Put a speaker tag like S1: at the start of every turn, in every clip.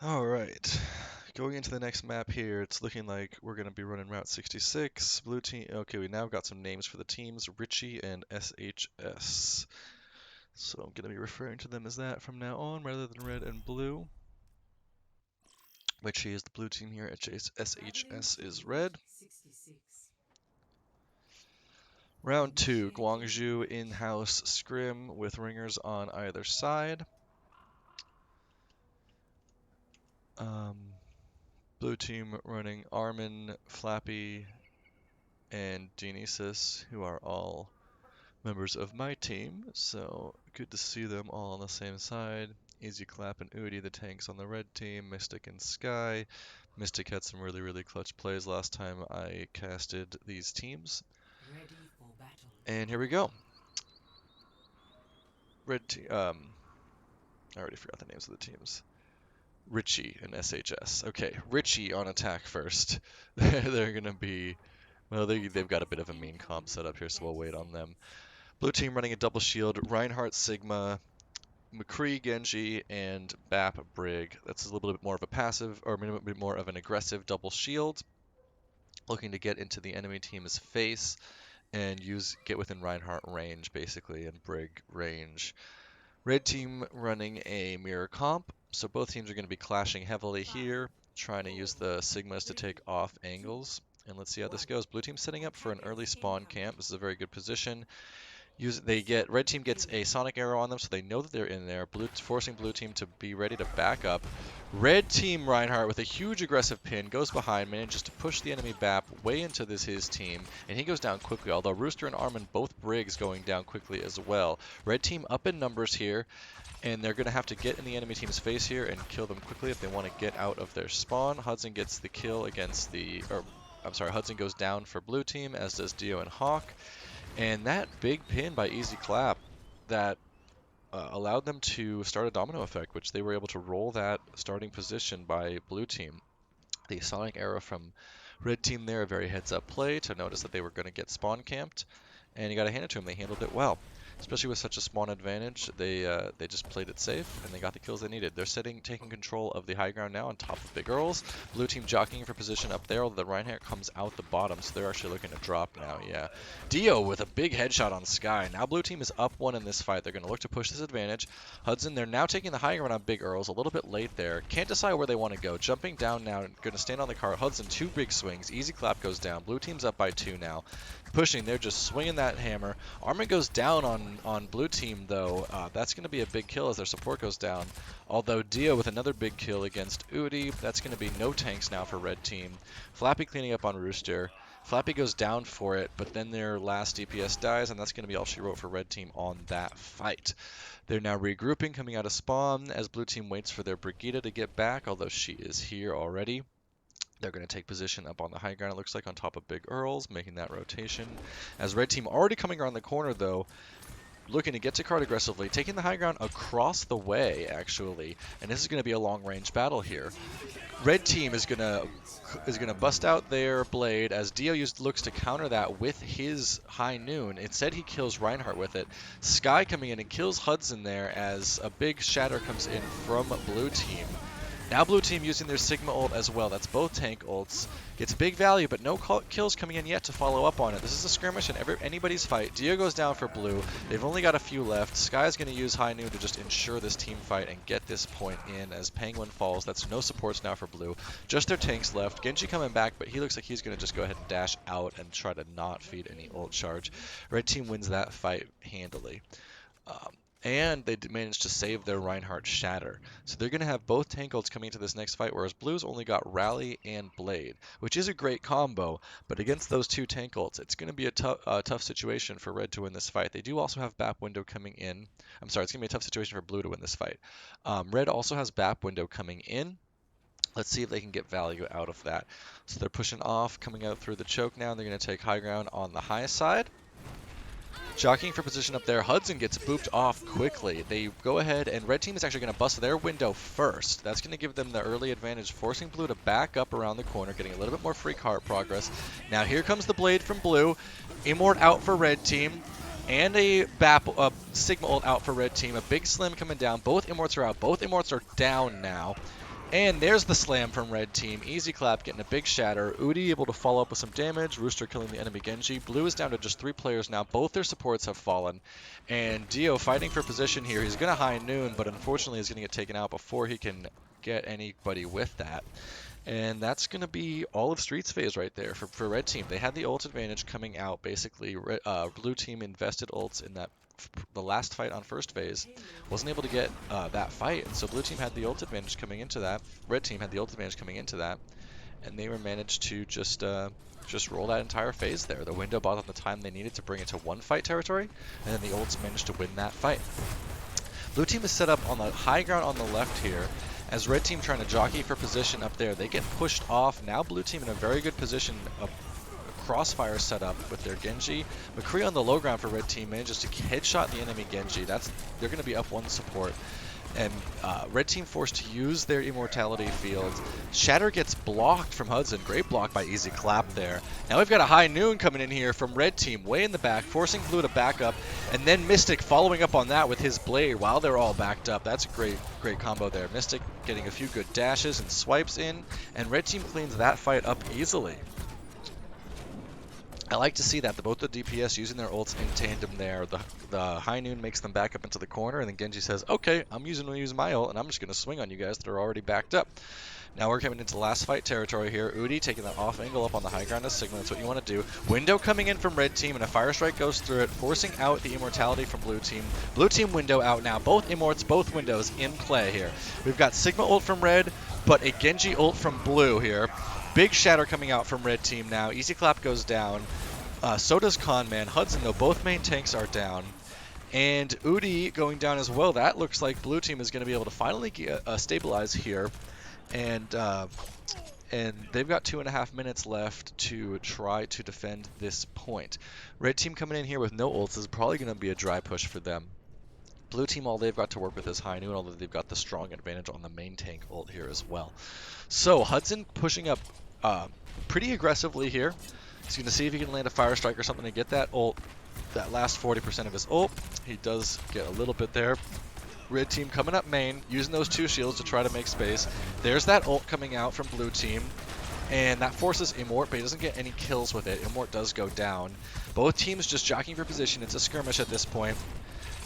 S1: All right. Going into the next map here, it's looking like we're going to be running Route 66. Blue team. Okay, we now got some names for the teams, Richie and SHS. So I'm going to be referring to them as that from now on rather than red and blue. Richie is the blue team here, SHS is red. Round 2, Guangzhou in-house scrim with ringers on either side. Blue team running Armin, Flappy, and Dionysus, who are all members of my team, so good to see them all on the same side. Easy Clap and Udi, the tanks on the red team, Mystic and Sky. Mystic had some really clutch plays last time I casted these teams. And here we go. Red team, I already forgot the names of the teams. Richie and SHS. Okay, Richie on attack first. They're gonna be, well, they've got a bit of a mean comp set up here, so we'll wait on them. Blue team running a double shield, Reinhardt Sigma, McCree Genji, and Bap Brig. That's a little bit more of a passive, or a little bit more of an aggressive double shield. Looking to get into the enemy team's face and get within Reinhardt range, basically, and Brig range. Red team running a mirror comp, so both teams are going to be clashing heavily here, trying to use the Sigmas to take off angles. And let's see how this goes. Blue team setting up for an early spawn camp. This is a very good position. Red team gets a sonic arrow on them, so they know that they're in there. Forcing blue team to be ready to back up. Red team Reinhardt with a huge aggressive pin goes behind, manages to push the enemy BAP way into his team, and he goes down quickly. Although Rooster and Armin both Brigs going down quickly as well. Red team up in numbers here, and they're going to have to get in the enemy team's face here and kill them quickly if they want to get out of their spawn. Hudson gets the kill against Hudson goes down for blue team, as does Dio and Hawk. And that big pin by Easy Clap that allowed them to start a domino effect, which they were able to roll that starting position by blue team. The sonic arrow from red team there, a very heads up play to notice that they were going to get spawn camped, and you got to hand it to them. They handled it well. Especially with such a spawn advantage, they just played it safe and they got the kills they needed. They're taking control of the high ground now on top of Big Earls. Blue team jockeying for position up there, although the Reinhardt comes out the bottom, so they're actually looking to drop now. Yeah, Dio with a big headshot on Sky. Now blue team is up one in this fight. They're going to look to push this advantage. Hudson, they're now taking the high ground on Big Earls. A little bit late there. Can't decide where they want to go. Jumping down now, going to stand on the car. Hudson, two big swings. Easy Clap goes down. Blue team's up by 2 now. Pushing, they're just swinging that hammer. Armin goes down on blue team though. That's going to be a big kill as their support goes down. Although Dio with another big kill against Udi. That's going to be no tanks now for red team. Flappy cleaning up on Rooster. Flappy goes down for it, but then their last DPS dies, and that's going to be all she wrote for red team on that fight. They're now regrouping, coming out of spawn as blue team waits for their Brigitte to get back, although she is here already. They're going to take position up on the high ground, it looks like, on top of Big Earls, making that rotation. As red team already coming around the corner, though, looking to get to card aggressively, taking the high ground across the way, actually. And this is going to be a long-range battle here. Red team is gonna bust out their blade as Dio looks to counter that with his high noon. Instead, he kills Reinhardt with it. Sky coming in and kills Hudson there as a big shatter comes in from blue team. Now blue team using their Sigma ult as well. That's both tank ults. Gets big value, but no kills coming in yet to follow up on it. This is a skirmish in anybody's fight. Dio goes down for blue. They've only got a few left. Sky's going to use High Noon to just ensure this team fight and get this point in as Penguin falls. That's no supports now for blue. Just their tanks left. Genji coming back, but he looks like he's going to just go ahead and dash out and try to not feed any ult charge. Red team wins that fight handily. And they managed to save their Reinhardt Shatter. So they're going to have both tank ults coming into this next fight, whereas Blue's only got Rally and Blade, which is a great combo, but against those two tank ults, it's going to be a tough situation for Red to win this fight. They do also have BAP window coming in. I'm sorry, it's going to be a tough situation for Blue to win this fight. Red also has BAP window coming in. Let's see if they can get value out of that. So they're pushing off, coming out through the choke now, and they're going to take high ground on the high side. Jockeying for position up there, Hudson gets booped off quickly. They go ahead, and red team is actually going to bust their window first. That's going to give them the early advantage, forcing blue to back up around the corner, getting a little bit more free cart progress. Now here comes the blade from blue. Immort out for red team, and a Sigma ult out for red team. A big slim coming down. Both Immorts are out. Both Immorts are down now. And there's the slam from red team. Easy Clap getting a big shatter. Udi able to follow up with some damage. Rooster killing the enemy Genji. Blue is down to just 3 players now. Both their supports have fallen. And Dio fighting for position here. He's going to high noon, but unfortunately he's going to get taken out before he can get anybody with that. And that's going to be all of Streets phase right there for red team. They had the ult advantage coming out. Basically, blue team invested ults in the last fight on first phase. Wasn't able to get that fight, and so blue team had the ult advantage coming into that. Red team had the ult advantage coming into that, and they were managed to just roll that entire phase there. The window bought them the time they needed to bring it to 1 fight territory, and then the ults managed to win that fight. Blue team is set up on the high ground on the left here. As red team trying to jockey for position up there, they get pushed off. Now blue team in a very good position, a crossfire set up with their Genji. McCree on the low ground for red team manages to headshot the enemy Genji. They're going to be up 1 support. And red team forced to use their immortality field. Shatter gets blocked from Hudson. Great block by Easy Clap there. Now we've got a high noon coming in here from red team, way in the back, forcing blue to back up, and then Mystic following up on that with his blade while they're all backed up. That's a great combo there. Mystic getting a few good dashes and swipes in, and red team cleans that fight up easily. I like to see that both the DPS using their ults in tandem there. The high noon makes them back up into the corner, and then Genji says, okay, I'm using my ult, and I'm just going to swing on you guys that are already backed up. Now we're coming into last fight territory here. Udi taking that off angle up on the high ground as Sigma. That's what you want to do. Window coming in from red team, and a fire strike goes through it, forcing out the immortality from blue team. Blue team window out now. Both immorts, both windows in play here. We've got Sigma ult from red, but a Genji ult from blue here. Big shatter coming out from red team now. Easy Clap goes down. So does Conman. Hudson, though, both main tanks are down. And Udi going down as well. That looks like blue team is going to be able to finally stabilize here. And they've got 2.5 minutes left to try to defend this point. Red team coming in here with no ults is probably going to be a dry push for them. Blue team, all they've got to work with is high noon, although they've got the strong advantage on the main tank ult here as well. So Hudson pushing up pretty aggressively here. He's going to see if he can land a fire strike or something to get that ult, that last 40% of his ult. He does get a little bit there. Red team coming up main, using those 2 shields to try to make space. There's that ult coming out from blue team. And that forces Immort, but he doesn't get any kills with it. Immort does go down. Both teams just jockeying for position. It's a skirmish at this point.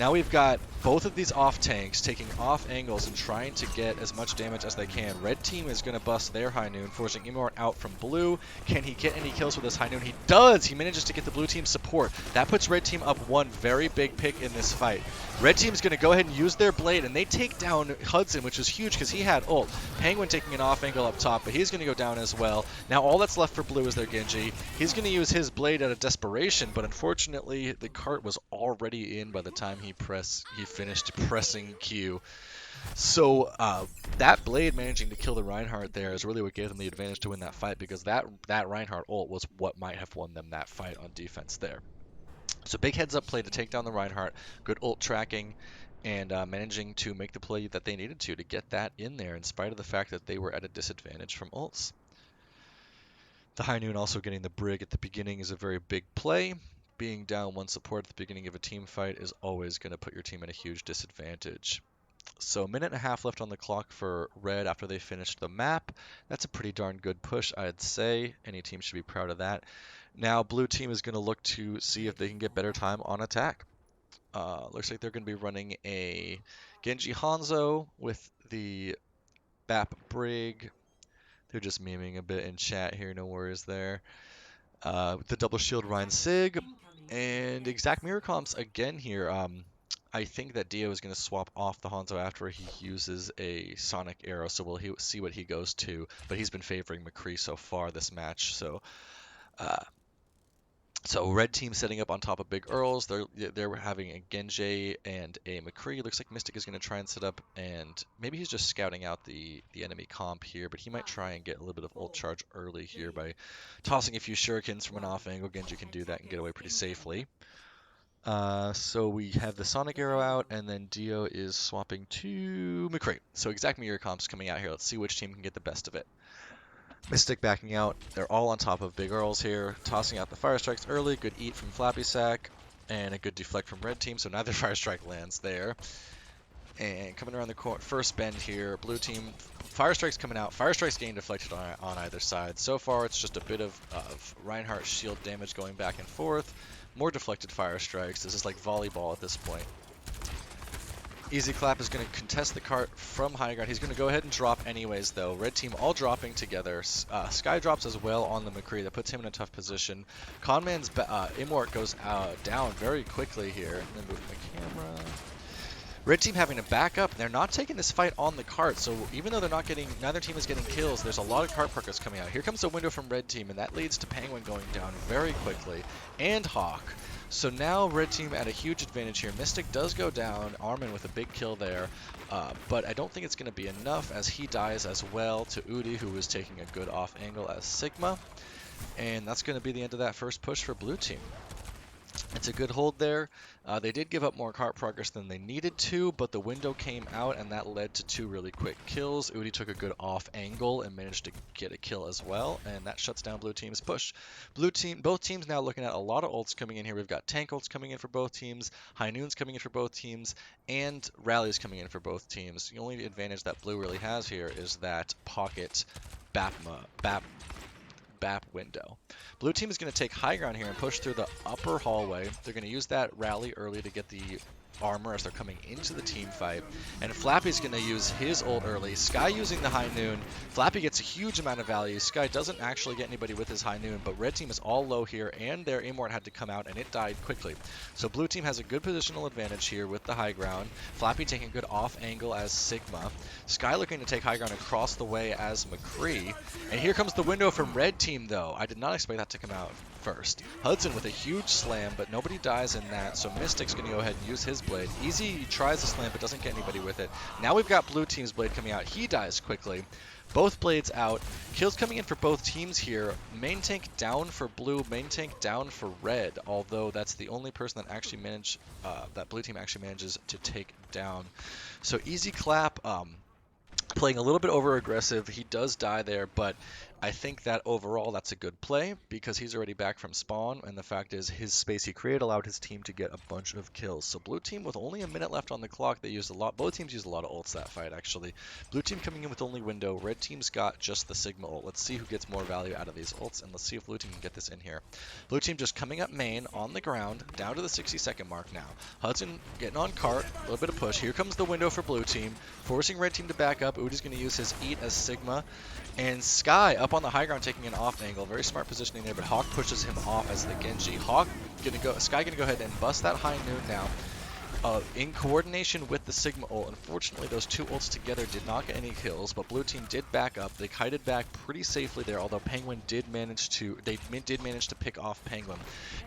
S1: Now we've got both of these off tanks taking off angles and trying to get as much damage as they can. Red team is going to bust their high noon, forcing Immort out from blue. Can he get any kills with his high noon? He does! He manages to get the blue team support. That puts red team up 1 very big pick in this fight. Red team's going to go ahead and use their blade, and they take down Hudson, which is huge because he had ult. Penguin taking an off angle up top, but he's going to go down as well. Now all that's left for blue is their Genji. He's going to use his blade out of desperation, but unfortunately the cart was already in by the time he finished pressing Q. So that blade managing to kill the Reinhardt there is really what gave them the advantage to win that fight, because that Reinhardt ult was what might have won them that fight on defense there. So big heads up play to take down the Reinhardt, good ult tracking, and managing to make the play that they needed to get that in there in spite of the fact that they were at a disadvantage from ults. The high noon also getting the brig at the beginning is a very big play. Being down 1 support at the beginning of a team fight is always going to put your team at a huge disadvantage. So 1.5 minutes left on the clock for red after they finished the map. That's a pretty darn good push, I'd say. Any team should be proud of that. Now blue team is going to look to see if they can get better time on attack. Looks like they're going to be running a Genji Hanzo with the Bap Brig. They're just memeing a bit in chat here, no worries there. With the double shield Rein Sig, and exact mirror comps again here. I think that Dio is going to swap off the Hanzo after he uses a Sonic Arrow, so we'll see what he goes to. But he's been favoring McCree so far this match, so red team setting up on top of Big Earls. They're having a Genji and a McCree. Looks like Mystic is going to try and set up, and maybe he's just scouting out the enemy comp here, but he might try and get a little bit of ult charge early here by tossing a few shurikens from an off angle. Genji can do that and get away pretty safely. So we have the Sonic Arrow out, and then Dio is swapping to McCree. So exact mirror comps coming out here. Let's see which team can get the best of it. Mystic backing out. They're all on top of Big Earls here, tossing out the fire strikes early. Good eat from Flappy Sack, and a good deflect from red team, so neither fire strike lands there. And coming around the first bend here, blue team, Fire Strike's coming out. Fire Strike's getting deflected on either side. So far, it's just a bit of Reinhardt shield damage going back and forth. More deflected Fire Strikes. This is like volleyball at this point. Easy Clap is going to contest the cart from high ground. He's going to go ahead and drop anyways, though. Red team all dropping together. Sky drops as well on the McCree. That puts him in a tough position. Conman's Immort goes down very quickly here. And then move my camera. Red team having to back up. They're not taking this fight on the cart, so even though neither team is getting kills, there's a lot of cart progress coming out. Here comes a window from red team, and that leads to Penguin going down very quickly, and Hawk. So now red team at a huge advantage here. Mystic does go down, Armin with a big kill there, but I don't think it's going to be enough as he dies as well to Udi, who was taking a good off angle as Sigma, and that's going to be the end of that first push for blue team. It's a good hold there. They did give up more cart progress than they needed to, but the window came out and that led to 2 really quick kills. Udi took a good off angle and managed to get a kill as well, and that shuts down blue team's push. Both teams now looking at a lot of ults coming in here. We've got tank ults coming in for both teams, High Noon's coming in for both teams, and Rally's coming in for both teams. The only advantage that blue really has here is that pocket BAP window. Blue team is going to take high ground here and push through the upper hallway. They're going to use that rally early to get the armor as they're coming into the team fight. And Flappy's going to use his ult early. Sky using the High Noon. Flappy gets a huge amount of value. Sky doesn't actually get anybody with his High Noon, but red team is all low here, and their Immort had to come out, and it died quickly. So blue team has a good positional advantage here with the high ground. Flappy taking a good off angle as Sigma. Sky looking to take high ground across the way as McCree. And here comes the window from red team, though. I did not expect that to come out first. Hudson with a huge slam, but nobody dies in that, so Mystic's going to go ahead and use his blade. Easy tries the slam, but doesn't get anybody with it. Now we've got blue team's blade coming out. He dies quickly. Both blades out. Kills coming in for both teams here. Main tank down for blue, main tank down for red, although that's the only person that actually that blue team actually manages to take down. So Easy Clap, playing a little bit over aggressive. He does die there, but I think that overall that's a good play because he's already back from spawn, and the fact is his space he created allowed his team to get a bunch of kills. So blue team with only a minute left on the clock, they used a lot. Both teams used a lot of ults that fight actually. Blue team coming in with only window. Red team's got just the Sigma ult. Let's see who gets more value out of these ults, and let's see if blue team can get this in here. Blue team just coming up main on the ground, down to the 60-second mark now. Hudson getting on cart, a little bit of push. Here comes the window for blue team, forcing red team to back up. Udi's going to use his eat as Sigma, and Sky up on the high ground taking an off angle. Very smart positioning there, but Hawk pushes him off as the Genji. Sky gonna go ahead and bust that High Noon now. In coordination with the Sigma ult. Unfortunately, those two ults together did not get any kills, but blue team did back up. They kited back pretty safely there, although Penguin did manage to pick off Penguin.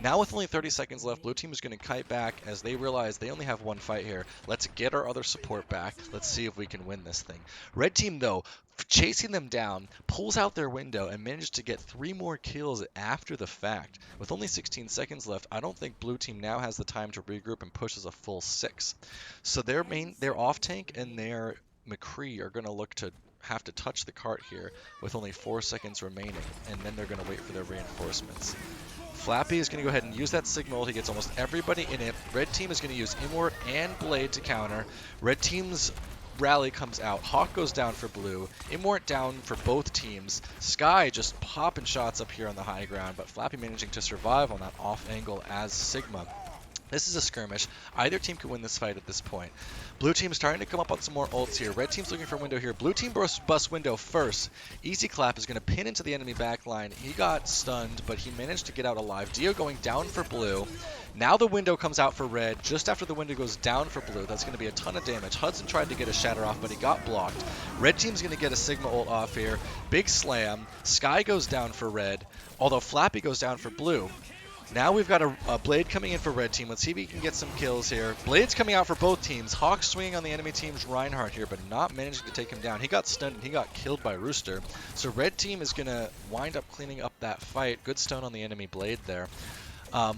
S1: Now with only 30 seconds left, blue team is going to kite back as they realize they only have one fight here. Let's get our other support back. Let's see if we can win this thing. Red team, though, chasing them down, pulls out their window and managed to get 3 more kills after the fact. With only 16 seconds left, I don't think blue team now has the time to regroup and pushes a full 6. So their off tank and their McCree are going to look to have to touch the cart here with only 4 seconds remaining, and then they're going to wait for their reinforcements. Flappy is going to go ahead and use that Sigma ult. He gets almost everybody in it. Red team is going to use Immort and Blade to counter. Red team's rally comes out. Hawk goes down for blue. Immort down for both teams. Sky just popping shots up here on the high ground, but Flappy managing to survive on that off angle as Sigma. This is a skirmish. Either team could win this fight at this point. Blue team's starting to come up on some more ults here. Red team's looking for window here. Blue team busts window first. Easy Clap is going to pin into the enemy backline. He got stunned, but he managed to get out alive. Dio going down for blue. Now the window comes out for red. Just after the window goes down for blue, that's going to be a ton of damage. Hudson tried to get a shatter off, but he got blocked. Red team's going to get a Sigma ult off here. Big slam. Sky goes down for red, although Flappy goes down for blue. Now we've got a Blade coming in for red team. Let's see if he can get some kills here. Blade's coming out for both teams. Hawk swinging on the enemy team's Reinhardt here, but not managing to take him down. He got stunned and he got killed by Rooster. So red team is going to wind up cleaning up that fight. Good stun on the enemy Blade there.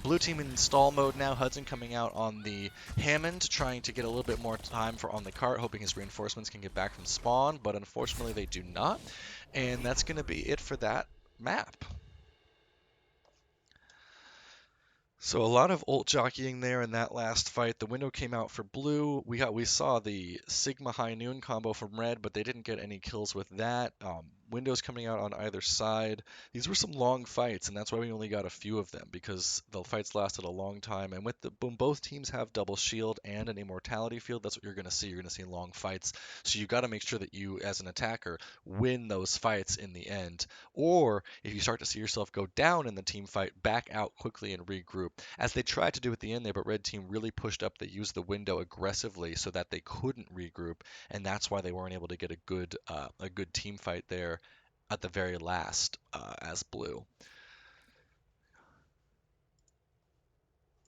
S1: Blue team in stall mode now. Hudson coming out on the Hammond, trying to get a little bit more time on the cart, hoping his reinforcements can get back from spawn, but unfortunately they do not. And that's going to be it for that map. So a lot of ult jockeying there in that last fight. The window came out for blue. We saw the Sigma High Noon combo from red, but they didn't get any kills with that. Windows coming out on either side. These were some long fights, and that's why we only got a few of them because the fights lasted a long time. And with the boom, both teams have double shield and an immortality field. That's what you're going to see. You're going to see long fights. So you got to make sure that you, as an attacker, win those fights in the end. Or if you start to see yourself go down in the team fight, back out quickly and regroup. As they tried to do at the end there, but red team really pushed up. They used the window aggressively so that they couldn't regroup, and that's why they weren't able to get a good team fight there at the very last as blue.